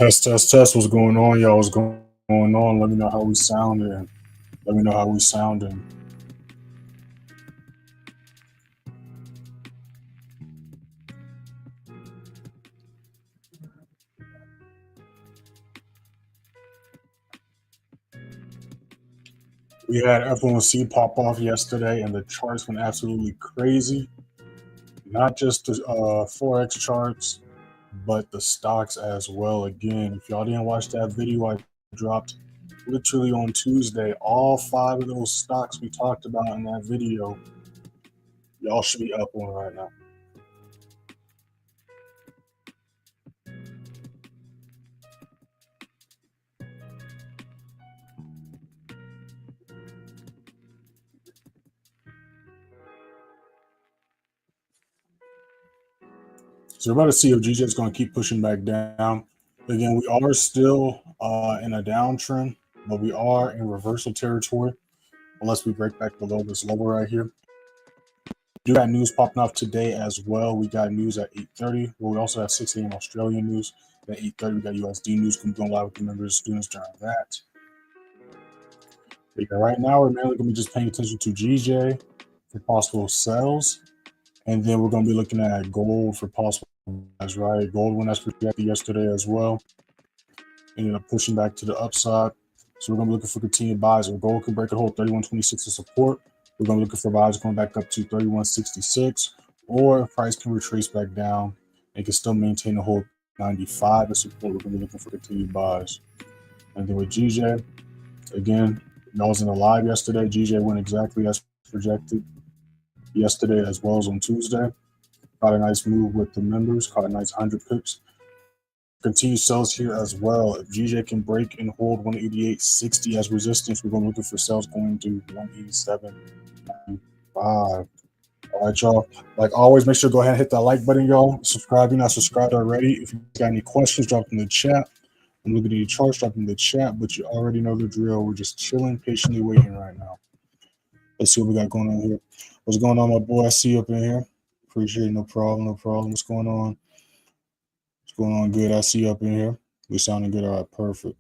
Test, test, test. What's going on, y'all? What's going on? Let me know how we sounding. Let me know how we sounding. We had FOMC pop off yesterday, and the charts went absolutely crazy. Not just the forex charts, but the stocks as well. Again, if y'all didn't watch that video I dropped literally on Tuesday, all 5 of those stocks we talked about in that video, y'all should be up on right now. So we're about to see if GJ is going to keep pushing back down. Again, we are still in a downtrend, but we are in reversal territory unless we break back below this level right here. We do got news popping off today as well. We got news at 8:30. Well, we also have 6 a.m. Australian news. At 8:30, we got USD news going live with the members and students during that. But yeah, right now, we're mainly going to be just paying attention to GJ for possible sells. And then we're going to be looking at gold for possible buys, right? Gold went as projected yesterday as well. Ended up pushing back to the upside. So we're going to be looking for continued buys. If gold can break a hold 31.26 as support, we're going to be looking for buys going back up to 31.66. Or if price can retrace back down and can still maintain a hold 95 as support, we're going to be looking for continued buys. And then with GJ, again, I was in the live yesterday. GJ went exactly as projected yesterday as well as on Tuesday. Caught a nice move with the members, caught a nice 100 pips. Continued sells here as well. If GJ can break and hold 188.60 as resistance, we're going to be looking for sales going to 187.95. All right, y'all. Like always, make sure to go ahead and hit that like button, y'all. Subscribe if you're not subscribed already. If you got any questions, drop them in the chat. I'm looking at your charts, drop them in the chat, but you already know the drill. We're just chilling, patiently waiting right now. Let's see what we got going on here. What's going on, my boy? I see you up in here. Appreciate it. No problem. No problem. What's going on? What's going on? Good. I see you up in here. We sounding good. All right. Perfect.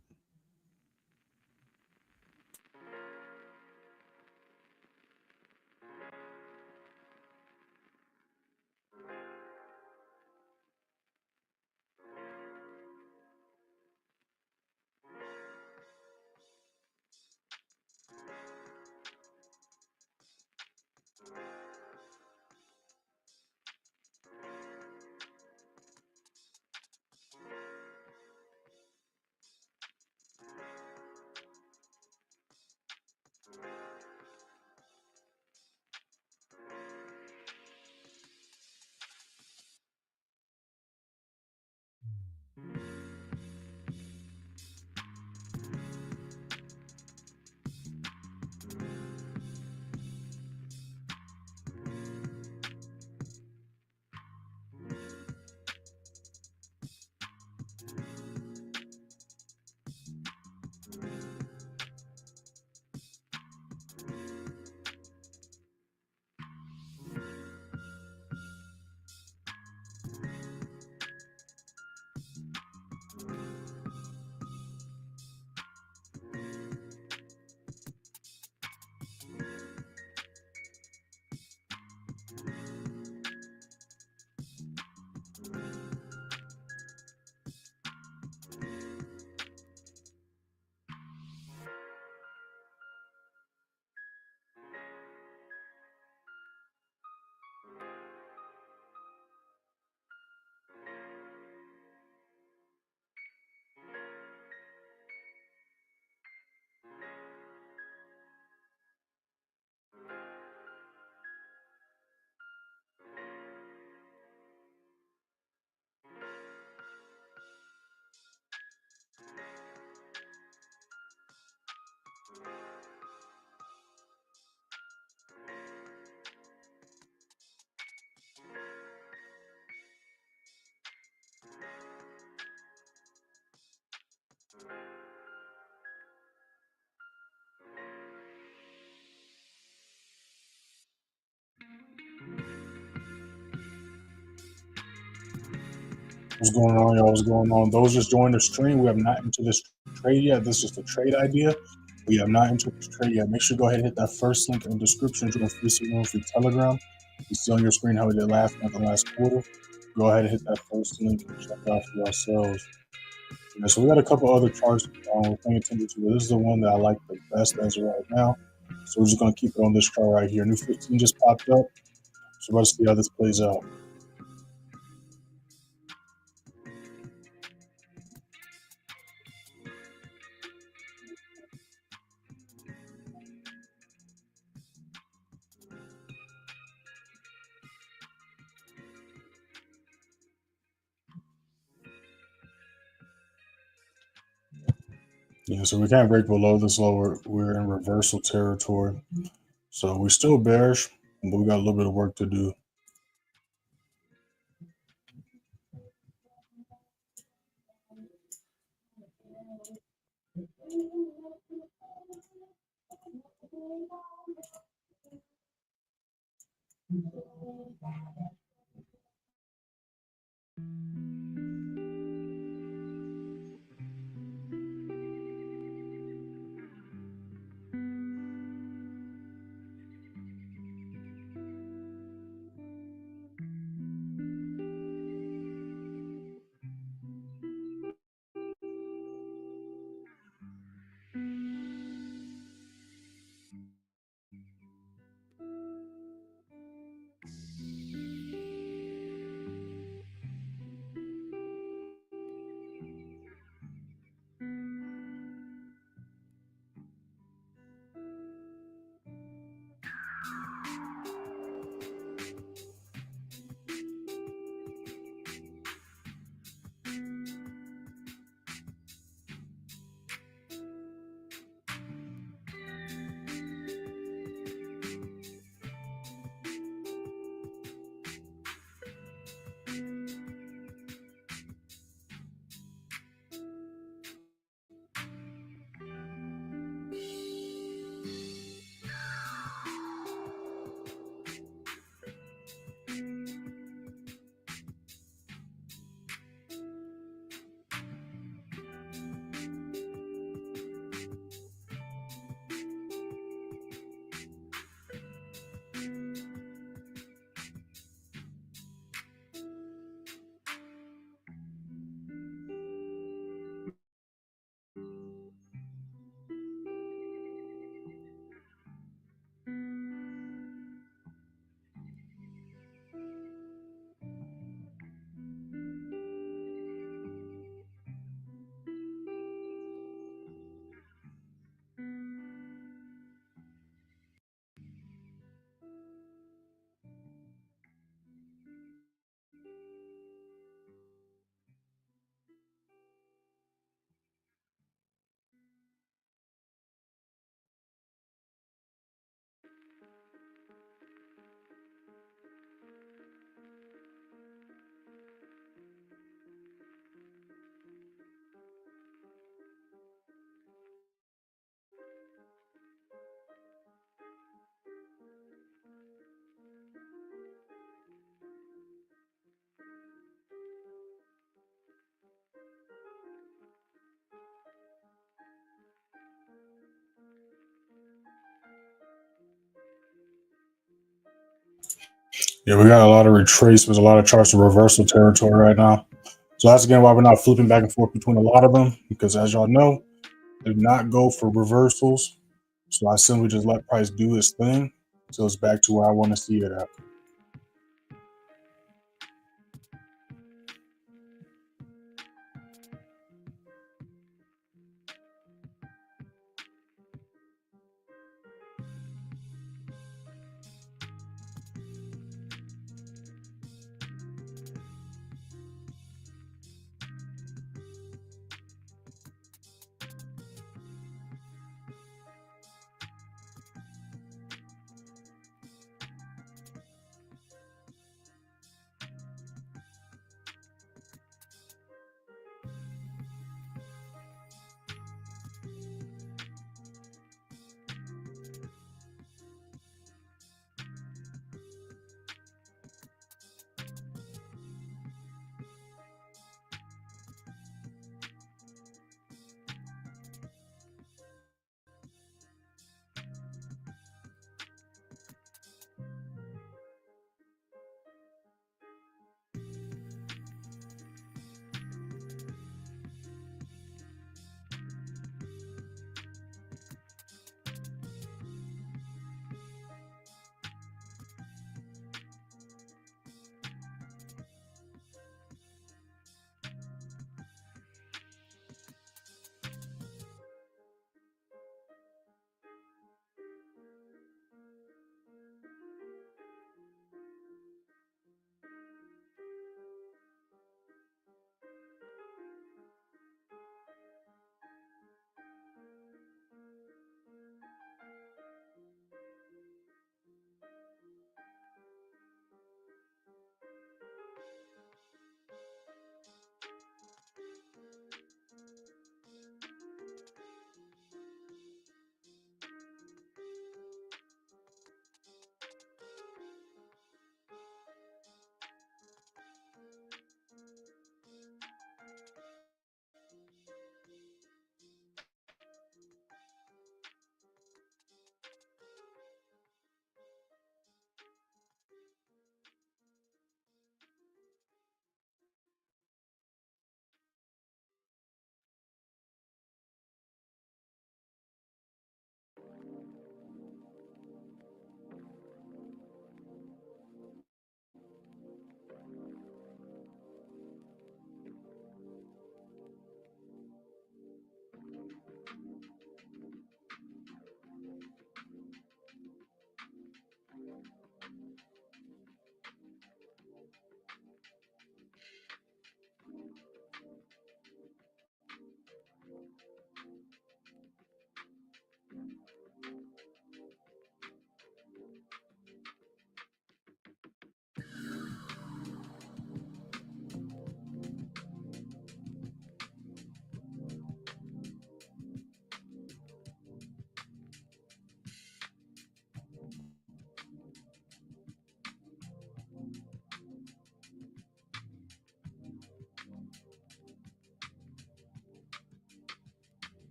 What's going on, y'all? What's going on? Those just joined the stream. We have not entered this trade yet. This is just a trade idea. We have not entered this trade yet. Make sure to go ahead and hit that first link in the description. Join free signal free Telegram. You see on your screen how we did last month and last quarter. Go ahead and hit that first link and check it out for yourselves. Yeah, so we got a couple other charts we're paying attention to. This is the one that I like the best as of right now. So we're just going to keep it on this chart right here. New 15 just popped up. So let's see how this plays out. Yeah, so we can't break below this lower. We're in reversal territory. So we're still bearish, but we got a little bit of work to do. Yeah, we got a lot of retracements, a lot of charts in reversal territory right now. So that's again why we're not flipping back and forth between a lot of them, because as y'all know, they do not go for reversals. So I simply just let price do its thing until it's back to where I want to see it at.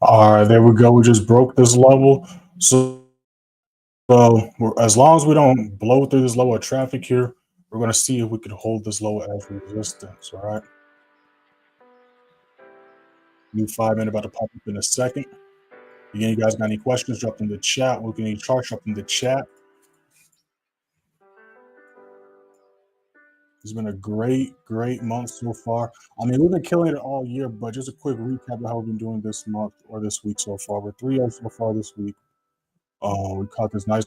All right, there we go. We just broke this level. So as long as we don't blow through this level of traffic here, we're going to see if we could hold this level as resistance. All right. New 5-minute about to pop up in a second. Again, you guys got any questions, drop them in the chat. Looking at any charts, drop them in the chat. It's been a great month so far. I mean, we've been killing it all year, but just a quick recap of how we've been doing this month or this week so far. We're 3-0 so far this week. We caught this nice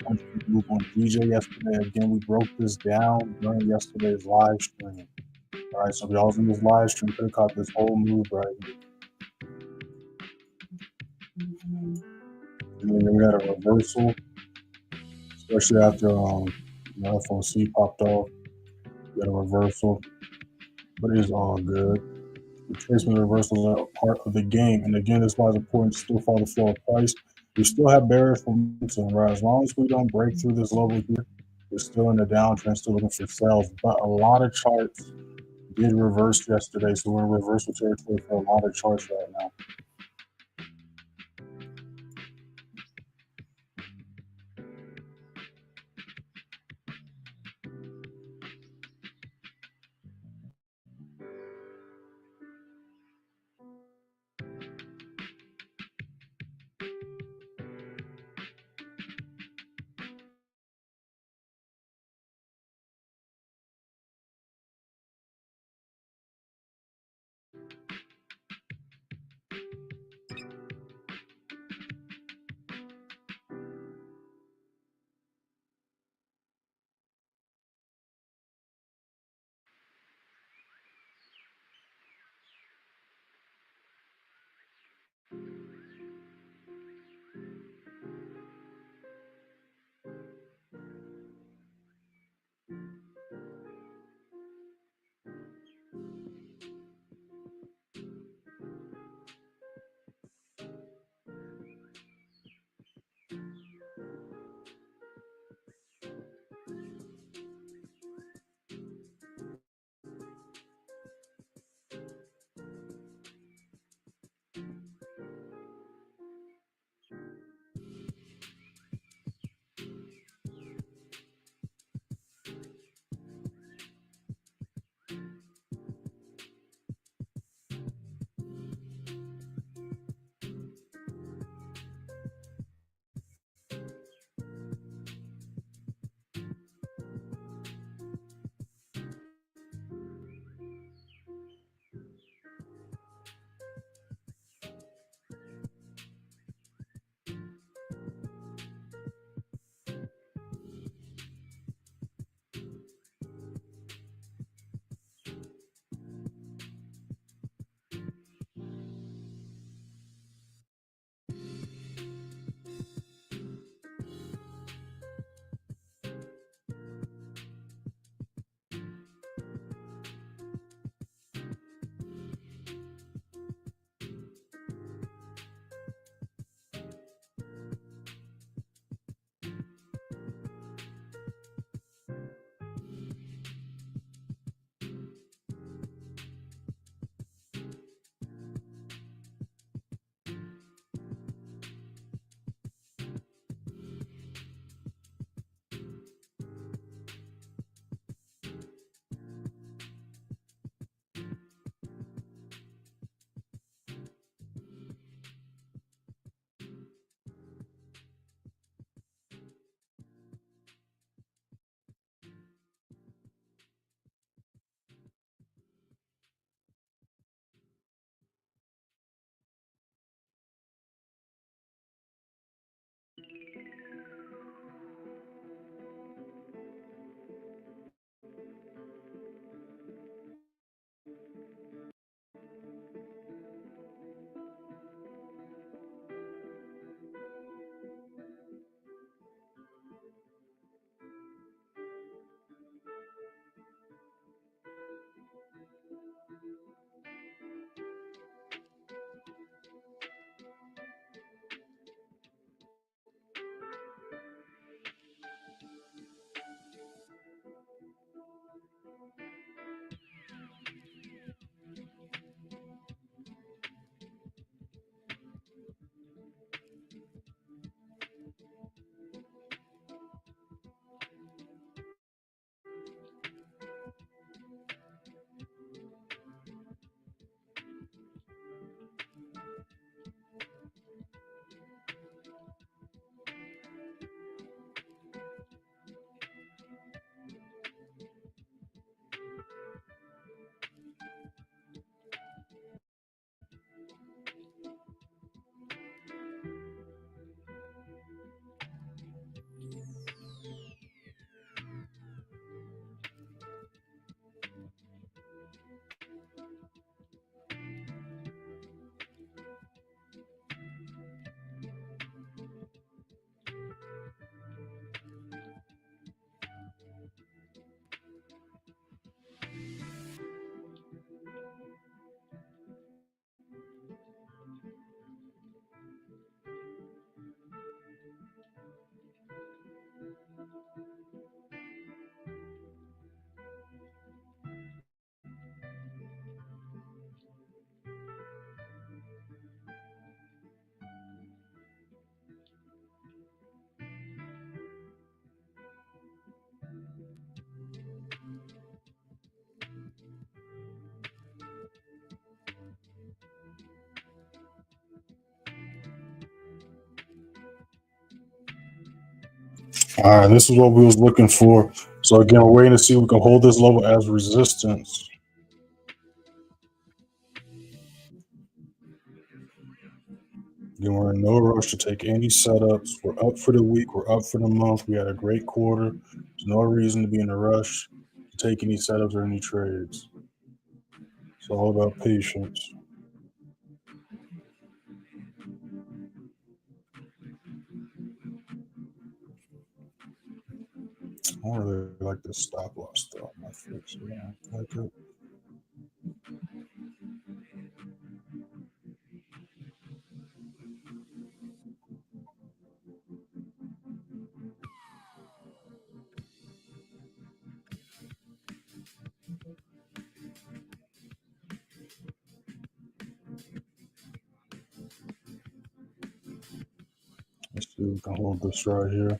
move on DJ yesterday. Again, we broke this down during yesterday's live stream. All right, so if y'all was in this live stream, could have caught this whole move right here. And then we had a reversal, especially after FOC popped off. We had a reversal, but it is all good. Retracement reversals are a part of the game, and again, that's why it's important to still follow the flow of price. We still have bearish momentum, right? As long as we don't break through this level here, we're still in the downtrend, still looking for sales. But a lot of charts did reverse yesterday, so we're in reversal territory for a lot of charts right now. All right, this is what we was looking for. So again, we're waiting to see if we can hold this level as resistance. Again, we're in no rush to take any setups. We're up for the week. We're up for the month. We had a great quarter. There's no reason to be in a rush to take any setups or any trades. It's all about patience. I don't really like this stop loss though. My fix, yeah, like it. Let's see if we can hold this right here.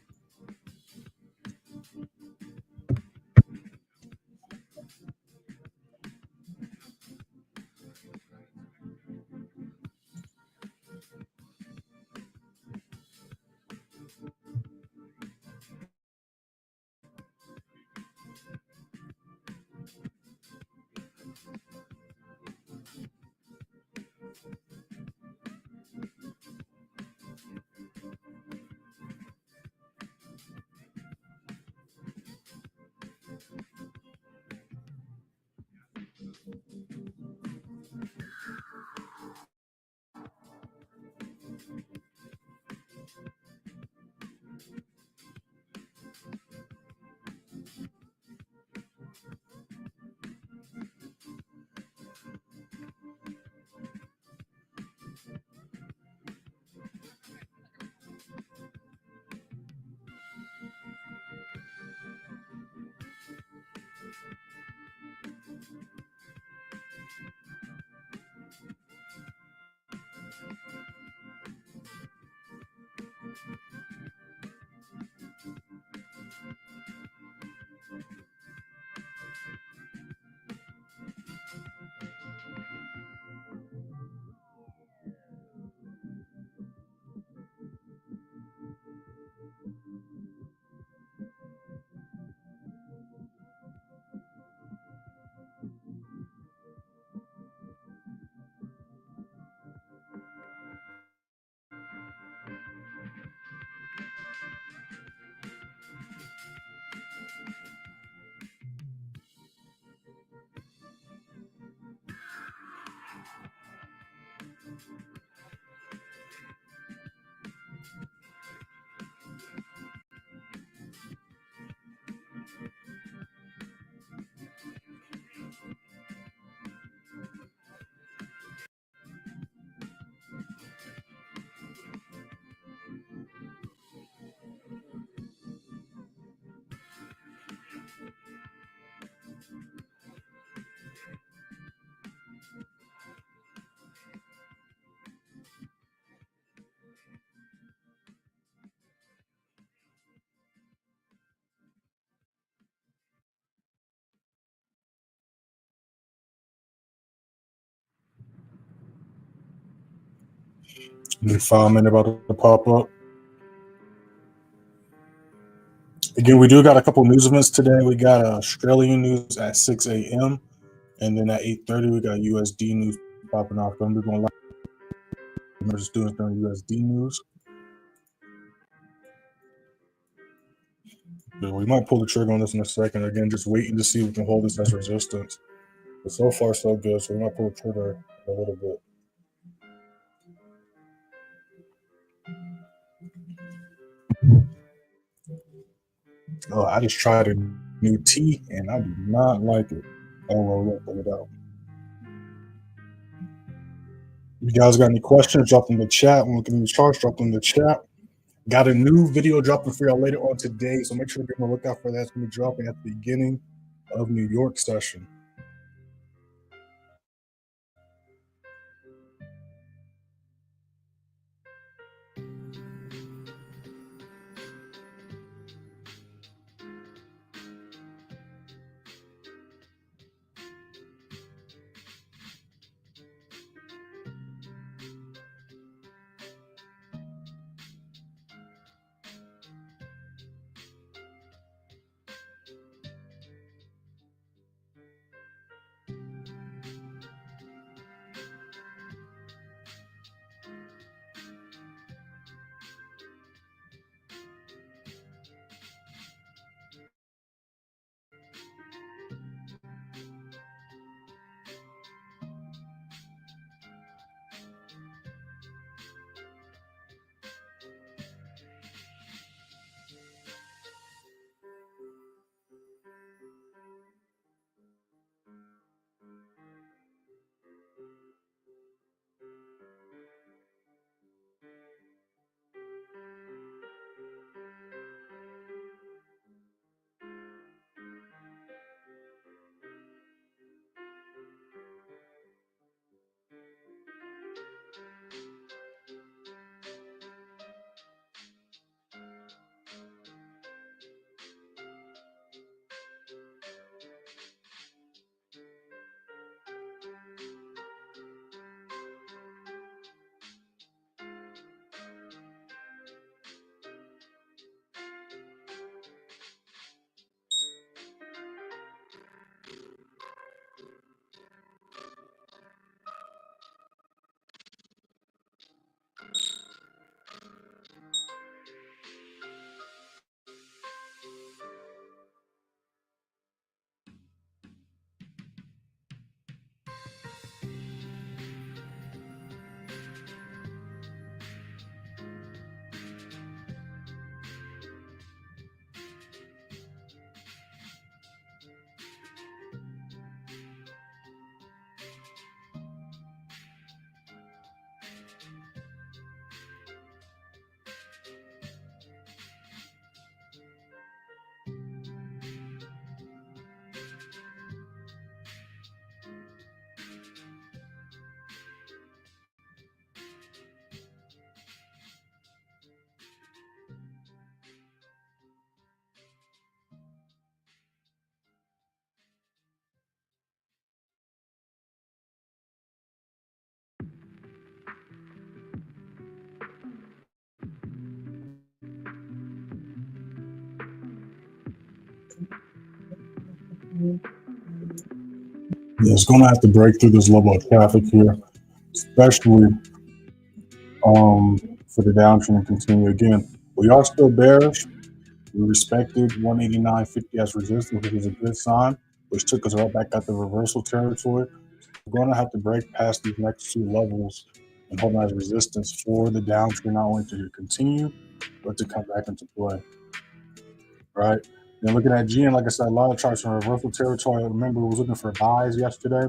New 5 minute about to pop up. Again, we do got a couple news events today. We got Australian news at 6 a.m. and then at 8:30 we got USD news popping off. I'm going to live students during USD news. But we might pull the trigger on this in a second. Again, just waiting to see if we can hold this as resistance. But so far, so good. So we might pull the trigger a little bit. Oh, I just tried a new tea and I do not like it. Oh, well, we'll put it out. If you guys got any questions, drop them in the chat. When we look at these charts, drop them in the chat. Got a new video dropping for y'all later on today, so make sure to be on the lookout for that. It's going to be dropping at the beginning of New York session. Yeah, it's going to have to break through this level of traffic here, especially for the downtrend to continue. Again, we are still bearish. We respected 189.50 as resistance, which is a good sign, which took us right back at the reversal territory. We're going to have to break past these next two levels and hold on as resistance for the downtrend not only to continue, but to come back into play. Right? Then looking at GN, like I said, a lot of charts in reversal territory. I remember it was looking for buys yesterday,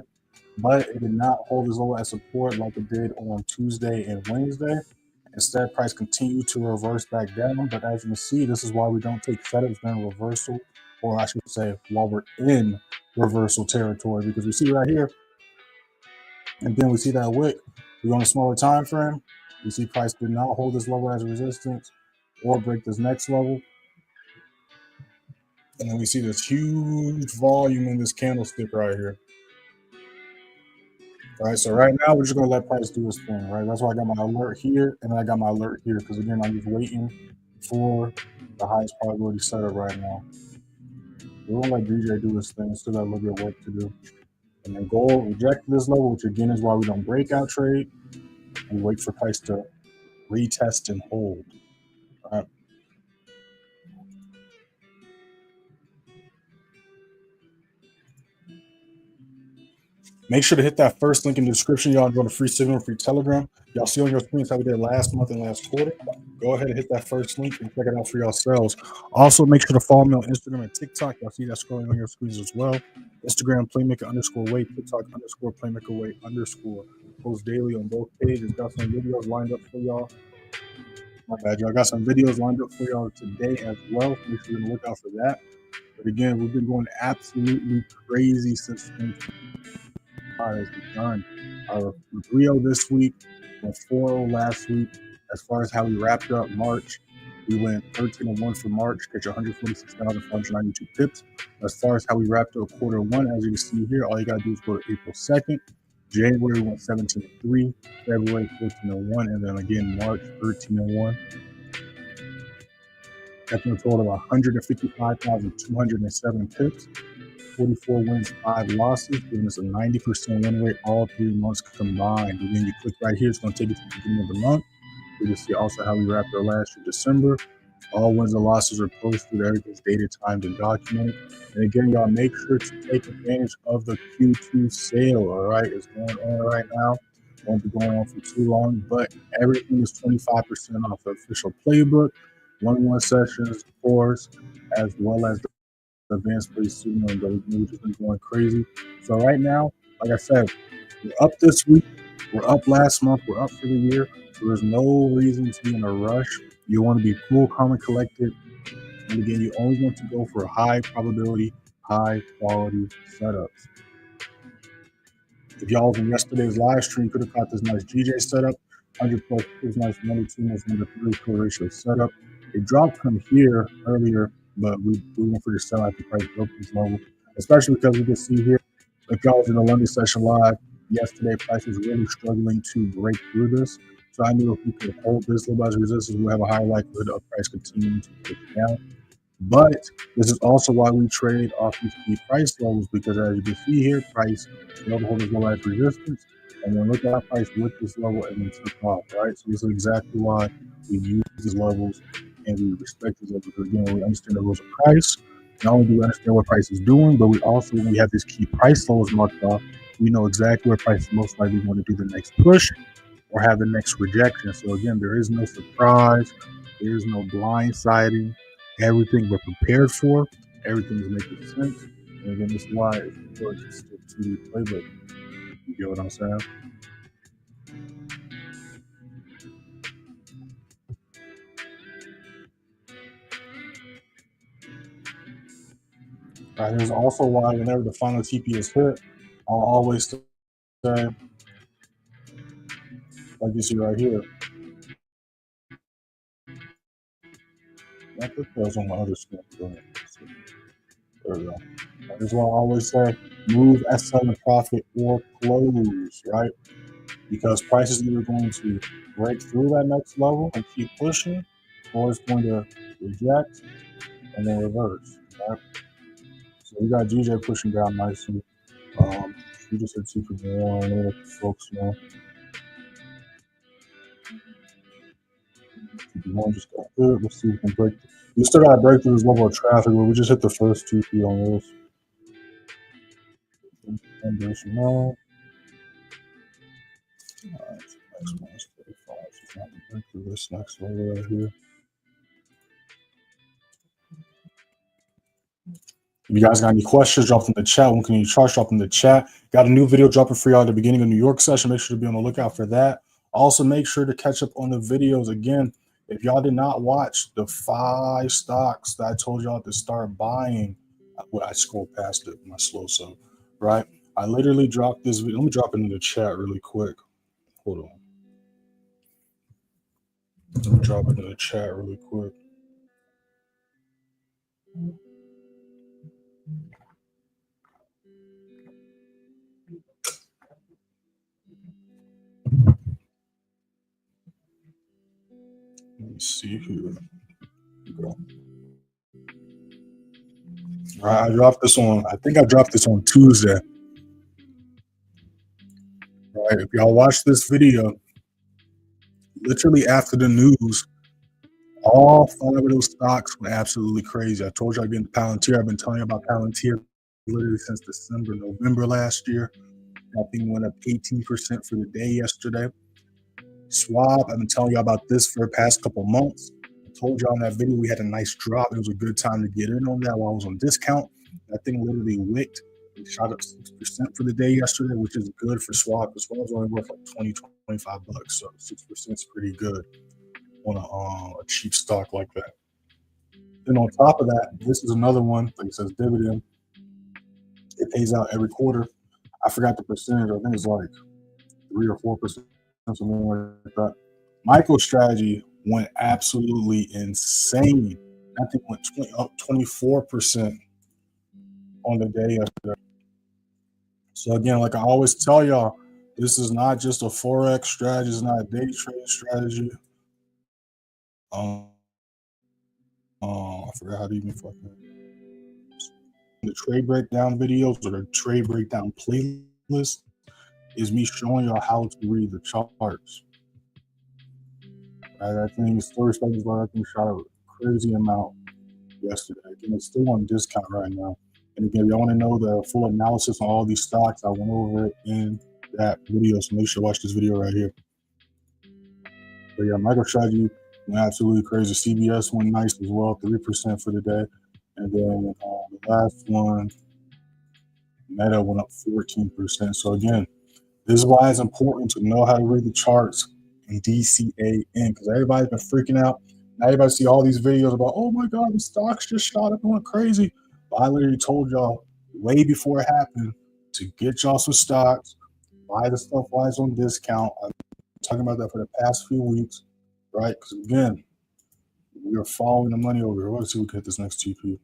but it did not hold as low as support like it did on Tuesday and Wednesday. Instead, price continued to reverse back down. But as you can see, this is why we don't take setups during reversal, or I should say, while we're in reversal territory, because we see right here, and then we see that wick. We're on a smaller time frame. We see price did not hold this level as resistance or break this next level. And then we see this huge volume in this candlestick right here. All right, so right now we're just gonna let price do its thing, right? That's why I got my alert here and I got my alert here, because again, I'm just waiting for the highest probability setup right now. We're gonna let DJ do his thing, still got a little bit of work to do. And then gold reject this level, which again is why we don't breakout trade. We wait for price to retest and hold. All right. Make sure to hit that first link in the description. Y'all go to free signal, free Telegram. Y'all see on your screens how we did last month and last quarter. Go ahead and hit that first link and check it out for yourselves. Also, make sure to follow me on Instagram and TikTok. Y'all see that scrolling on your screens as well. Instagram, playmaker_weight, TikTok _playmakerweight_. Post daily on both pages. Got some videos lined up for y'all. My bad, y'all. Got some videos lined up for y'all today as well. Make sure you're on the lookout for that. But again, we've been going absolutely crazy since has begun. 3-0 this week, went 4-0 last week. As far as how we wrapped up March, we went 13-1 for March, catch 146,592 pips. As far as how we wrapped up quarter one, as you can see here, all you got to do is go to April 2nd. January went 17-3, February 14-1, and then again March 13-1. Catching a total of 155,207 pips. 44 wins, 5 losses, giving us a 90% win rate all 3 months combined. And then you click right here, it's going to take you to the beginning of the month. You can see also how we wrapped our last year, December. All wins and losses are posted, everything's dated, timed, and documented. And again, y'all make sure to take advantage of the Q2 sale, all right? It's going on right now. Won't be going on for too long, but everything is 25% off the official playbook, one-on-one sessions, course, as well as the advanced play signal, and we've just been going crazy. So right now, like I said, we're up this week, we're up last month, we're up for the year. So there's no reason to be in a rush. You want to be cool, calm, and collected. And again, you always want to go for high probability, high quality setups. If y'all was in yesterday's live stream, you could have caught this nice GJ setup, 100 plus, this nice 1-2, nice 1-3 ratio setup. It dropped from here earlier, but we went for the sell at the price broke this level, especially because we can see here, if y'all was in the London session live yesterday, price was really struggling to break through this. So I knew if we could hold this level as resistance, we'll have a higher likelihood of price continuing to push down. But this is also why we trade off these key price levels, because as you can see here, price failed to hold this level as resistance, and then look at price with this level and then took off, right? So this is exactly why we use these levels and we respect these levels. Because again, we understand the rules of price. Not only do we understand what price is doing, but we also, when we have these key price levels marked off, we know exactly where price is most likely going to do the next push or have the next rejection. So again, there is no surprise, there is no blindsiding. Everything we're prepared for, everything is making sense. And again, this is why it's important to stick to the playbook. You get what I'm saying? And there's also why whenever the final TP is hit, I'll always say, like you see right here, I put those on my other screen. There we go. That is why I always say, move at selling profit or close, right? Because price is either going to break through that next level and keep pushing, or it's going to reject and then reverse, right? So we got DJ pushing down nicely. We just hit 251. Look at the folks, man. 251 just got good. Let's see if we can break. We still got to break through this level of traffic, but we just hit the first 2P on this. And there's no. Alright, next one is 35. So we have to break through this next level right here. If you guys got any questions, drop them in the chat. When can you charge? Drop them in the chat. Got a new video dropping for y'all at the beginning of New York session. Make sure to be on the lookout for that. Also, make sure to catch up on the videos. Again, if y'all did not watch the 5 stocks that I told y'all to start buying, I scrolled past it, my slow sub, right? I literally dropped this video. Let me drop it in the chat really quick. Hold on. Let me drop it in the chat really quick. Let me see here. Go. All right, I dropped this on. I think I dropped this on Tuesday. All right, if y'all watch this video, literally after the news, all 5 of those stocks went absolutely crazy. I told you I'd get into Palantir. I've been telling you about Palantir literally since December, November last year. That thing went up 18% for the day yesterday. Swab, I've been telling you about this for the past couple months. I told you on that video we had a nice drop. It was a good time to get in on that while I was on discount. That thing literally wicked. It shot up 6% for the day yesterday, which is good for Swab. Because Swab's only worth like 20, 25 bucks. So 6% is pretty good on a cheap stock like that. Then on top of that, this is another one. Like it says dividend. It pays out every quarter. I forgot the percentage. I think it's like 3 or 4%. Something like that. MicroStrategy went absolutely insane. I think went up 24% on the day yesterday. So again, like I always tell y'all, this is not just a forex strategy. It's not a day trading strategy. I forgot how to even fucking the trade breakdown videos or the trade breakdown playlist is me showing y'all how to read the charts. I think story studies like that thing shot a crazy amount yesterday. Again, it's still on discount right now. And again, if y'all want to know the full analysis on all these stocks, I went over it in that video. So make sure to watch this video right here. But yeah, MicroStrategy went absolutely crazy. CBS went nice as well, 3% for the day. And then the last one, Meta went up 14%. So again, this is why it's important to know how to read the charts in DCAN, because everybody's been freaking out. Now everybody see all these videos about, oh my God, the stocks just shot up and went crazy. But I literally told y'all way before it happened to get y'all some stocks, buy the stuff while it's on discount. I've been talking about that for the past few weeks, right? Because again, we are following the money over here. Let's see if we can hit this next TP.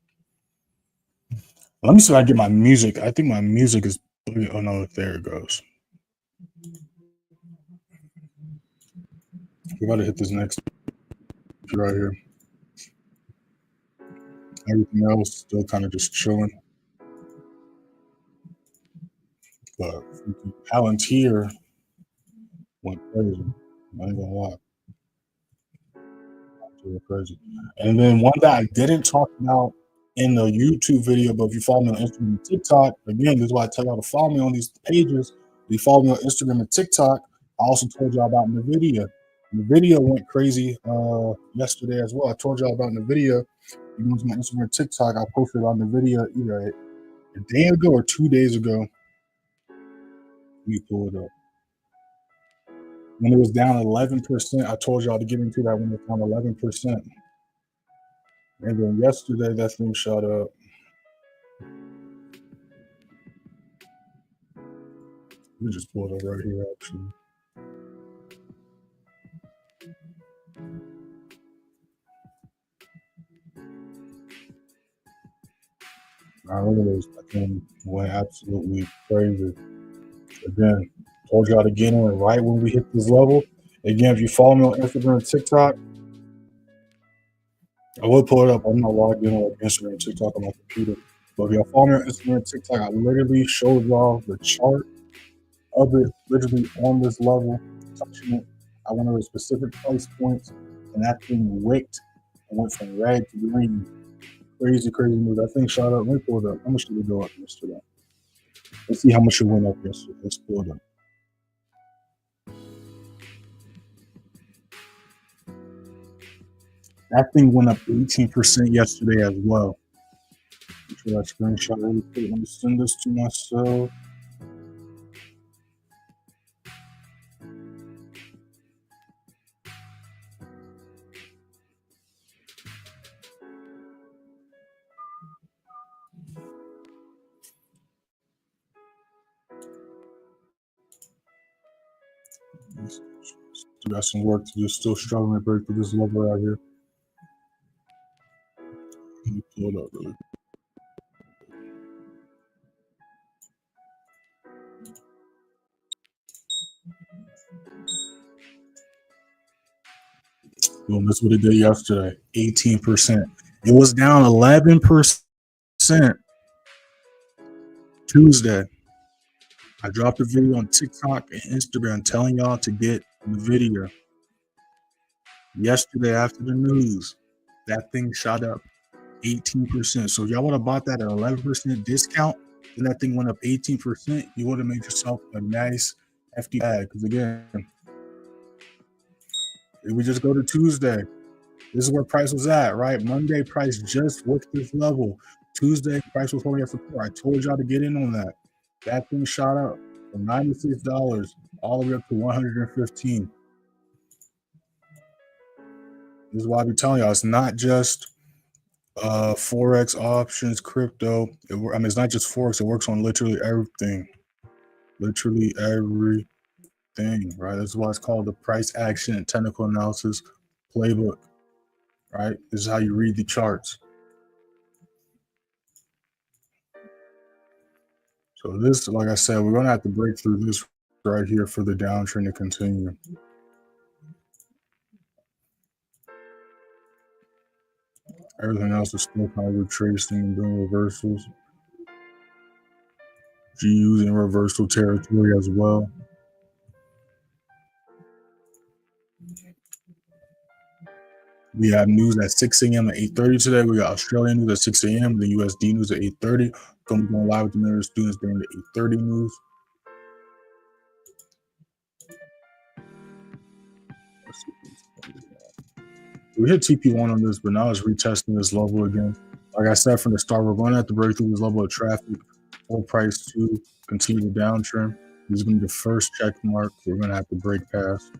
Let me see if I get my music. I think my music is, oh no, there it goes. We're about to hit this next right here. Everything else still kind of just chilling. But Palantir went crazy. I ain't gonna lie. Crazy. And then one that I didn't talk about in the YouTube video, but if you follow me on Instagram and TikTok, again, this is why I tell y'all to follow me on these pages. If you follow me on Instagram and TikTok, I also told y'all about NVIDIA. NVIDIA went crazy yesterday as well. I told y'all about NVIDIA. You go to my Instagram and TikTok, I posted on NVIDIA either a day ago or 2 days ago. You pull it up. When it was down 11%, I told y'all to get into that when it was down 11%. And then yesterday, that thing shot up. Let me just pull it up right here, actually. All right, look at this. That thing went absolutely crazy. Again, told y'all to get in right when we hit this level. Again, if you follow me on Instagram and TikTok, I will pull it up. I'm not logged in on Instagram and TikTok on my computer. But if y'all follow me on Instagram and TikTok, I literally showed y'all the chart of it literally on this level, touching it at one of the specific price points, and that thing wicked and went from red to green. Crazy, crazy move. That thing shot up. Let me pull it up. How much did it go up yesterday? Let's see how much it went up yesterday. Let's pull it up. That thing went up 18% yesterday as well. Make sure that screenshot really quick. Let me send this to myself. Still got some work to do. Still struggling to break through this level out here. Let me pull it up really quick. Boom, that's what it did yesterday. 18%. It was down 11% Tuesday. I dropped a video on TikTok and Instagram telling y'all to get the video. Yesterday after the news, that thing shot up 18%. So if y'all would have bought that at 11% discount, then that thing went up 18%, you would have made yourself a nice hefty bag. Because again, if we just go to Tuesday, this is where price was at, right? Monday price just worked this level. Tuesday price was holding at support. I told y'all to get in on that. That thing shot up from $96 all the way up to $115. This is why I be telling y'all, it's not just Forex options, crypto. It's not just Forex. It works on literally everything. Literally everything, right? That's why it's called the price action and technical analysis playbook, right? This is how you read the charts. So this, like I said, we're going to have to break through this right here for the downtrend to continue. Everything else is still kind of retracing and doing reversals. GU's in reversal territory as well. We have news at 6 a.m. at 8:30 today. We got Australian news at 6 a.m. The USD news at 8:30. Going to be going live with the mirror students during the 8:30 news. We hit TP1 on this, but now it's retesting this level again. Like I said from the start, we're going to have to break through this level of traffic for price to continue the downtrend. This is going to be the first check mark we're going to have to break past.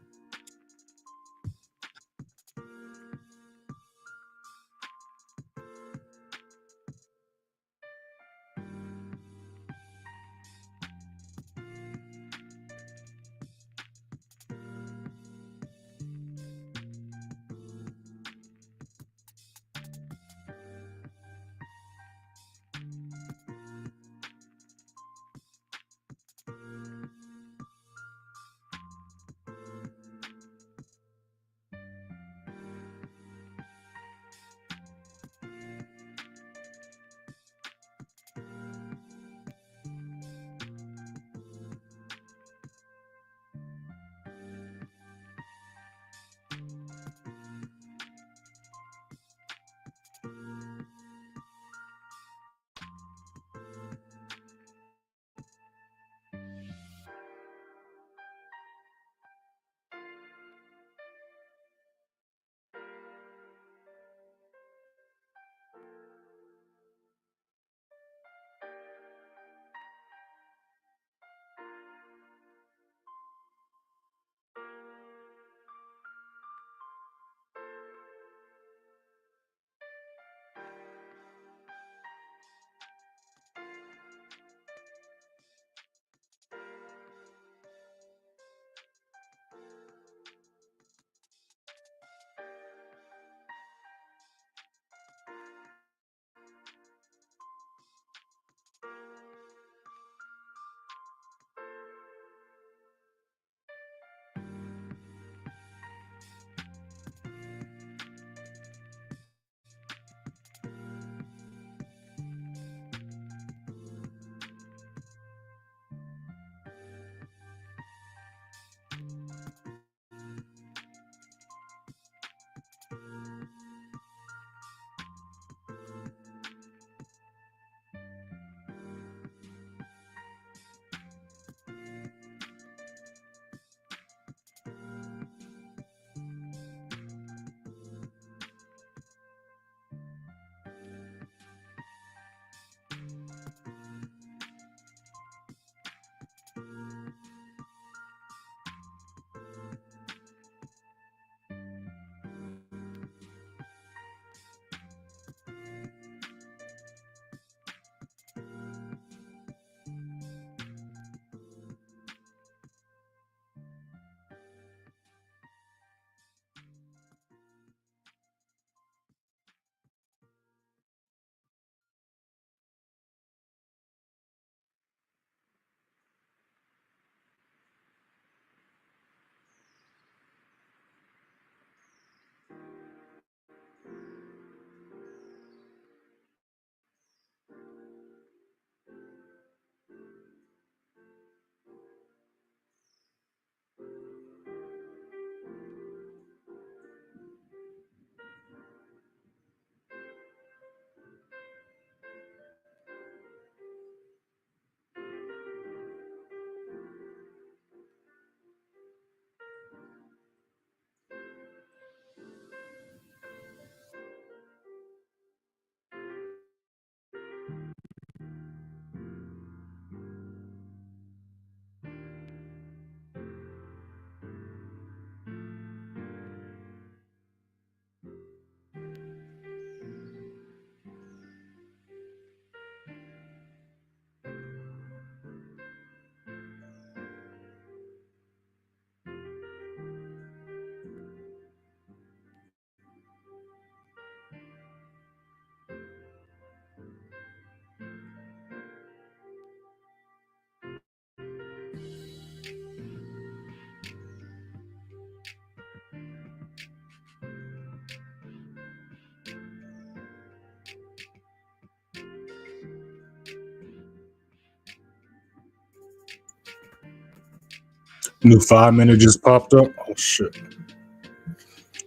New 5-minute just popped up. Oh shit.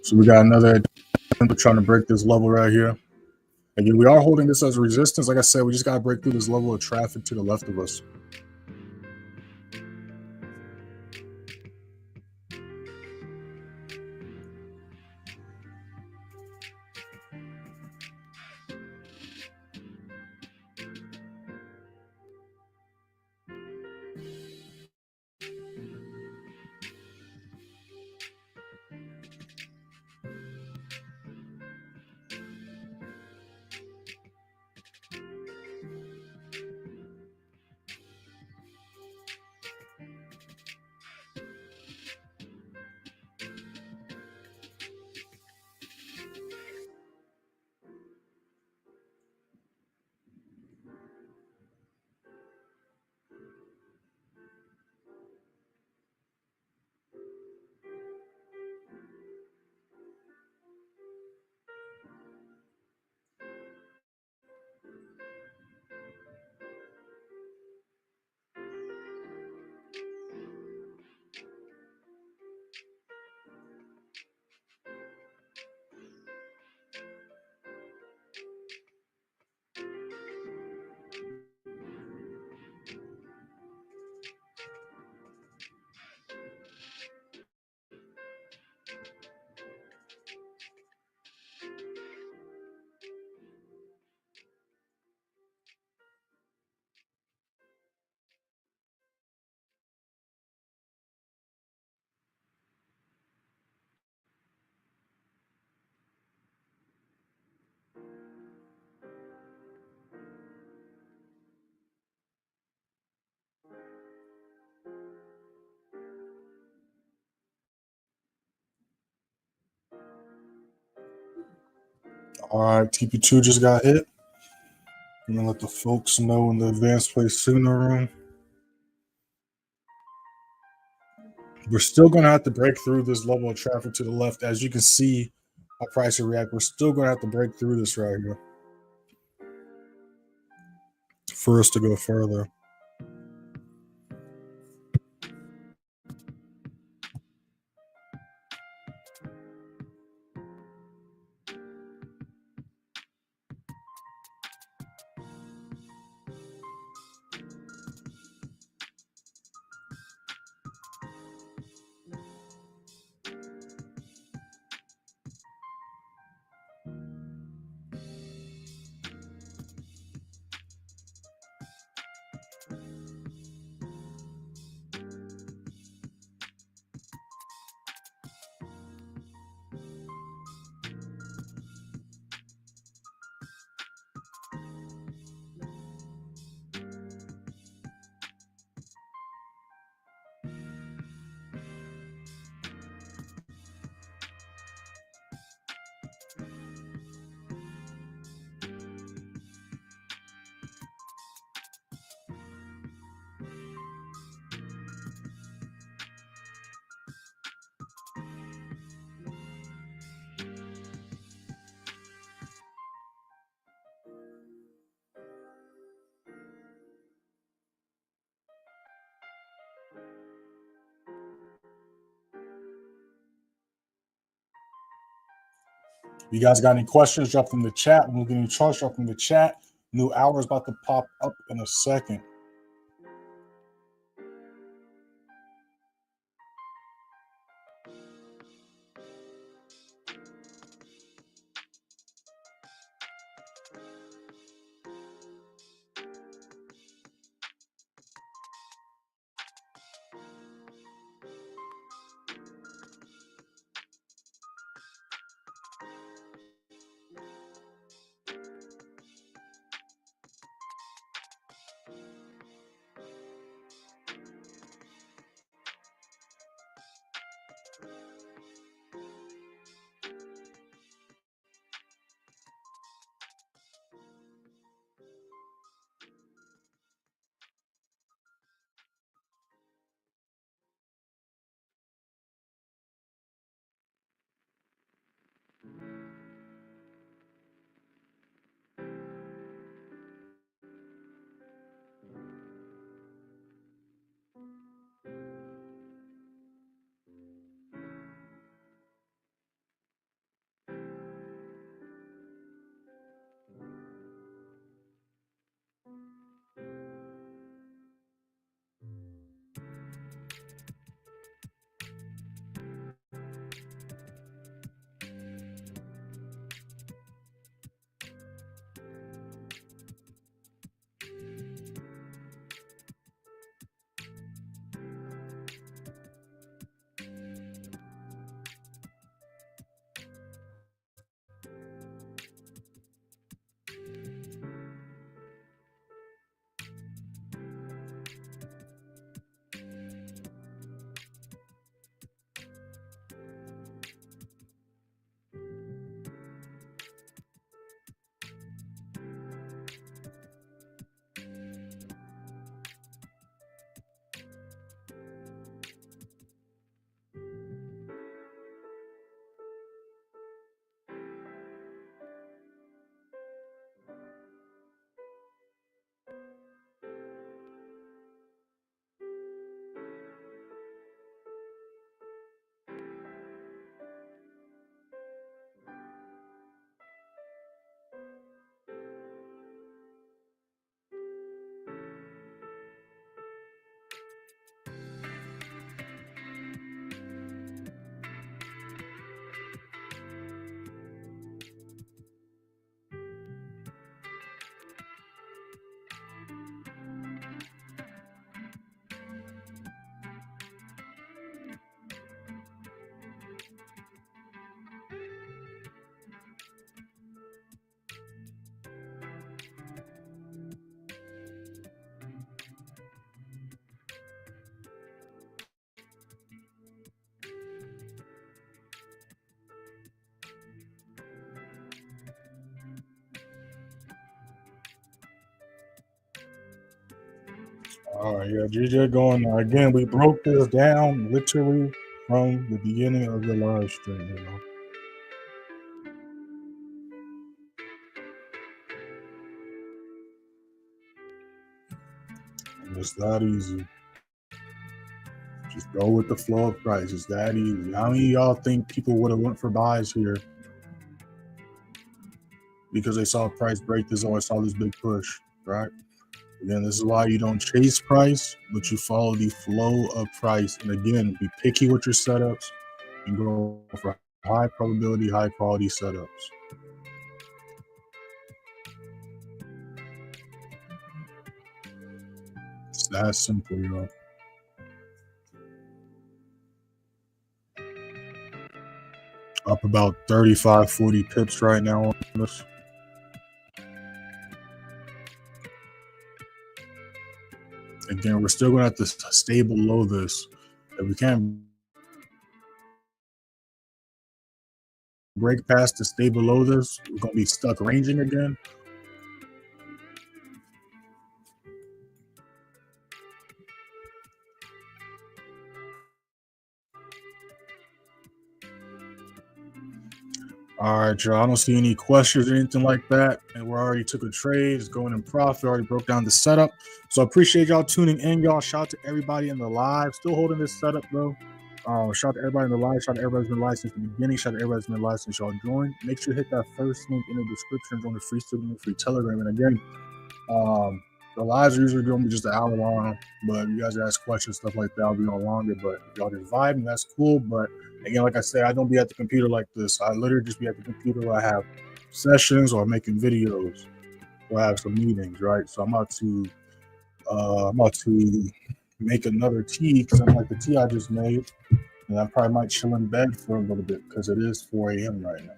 So we got another trying to break this level right here. Again, we are holding this as resistance. Like I said, we just got to break through this level of traffic to the left of us. All right, TP2 just got hit. I'm gonna let the folks know in the advanced play signal room. We're still gonna have to break through this level of traffic to the left. As you can see, how price will react. We're still gonna have to break through this right here for us to go further. If you guys got any questions, drop them in the chat. When we get any charts, drop them in the chat. New hour is about to pop up in a second. All right, yeah, GJ going again. We broke this down literally from the beginning of the live stream. And it's that easy. Just go with the flow of price. It's that easy. How many of y'all think people would have went for buys here because they saw price break this or saw this big push, right? Again, this is why you don't chase price, but you follow the flow of price. And again, be picky with your setups and go for high probability, high quality setups. It's that simple, y'all. Up about 35, 40 pips right now on this. Again, we're still going to have to stay below this. If we can't break past to stay below this, we're going to be stuck ranging again. All right, y'all. I don't see any questions or anything like that. And we already took a trade. It's going in profit. Already broke down the setup. So I appreciate y'all tuning in, y'all. Shout out to everybody in the live. Still holding this setup, though. Shout out to everybody in the live. Shout out to everybody who's been live since the beginning. Shout out to everybody who's been live since y'all joined. Make sure you hit that first link in the description. Join the free student, free Telegram. And again, the lives are usually going to be just an hour long, but you guys ask questions, stuff like that, I'll be on longer. But if y'all just vibe, that's cool. But again, like I said, I don't be at the computer like this. I literally just be at the computer where I have sessions or making videos or I have some meetings, right? So I'm about to make another tea because I'm like the tea I just made, and I probably might chill in bed for a little bit because it is 4 a.m. right now.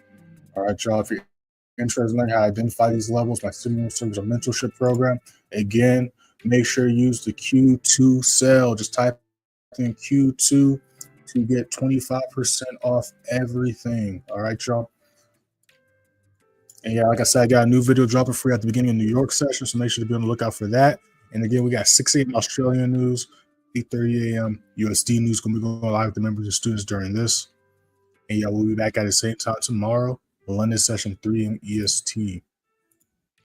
All right, y'all. If you're interested in learning how to identify these levels, my simulator service or mentorship program. Again, make sure you use the Q2 sale. Just type in Q2 to get 25% off everything. All right, y'all. And yeah, like I said, I got a new video dropping free at the beginning of New York session, so make sure to be on the lookout for that. And again, we got 6 a.m. Australian news, 8:30 a.m. USD news going to be going live with the members and students during this. And yeah, we'll be back at the same time tomorrow. London session 3 EST.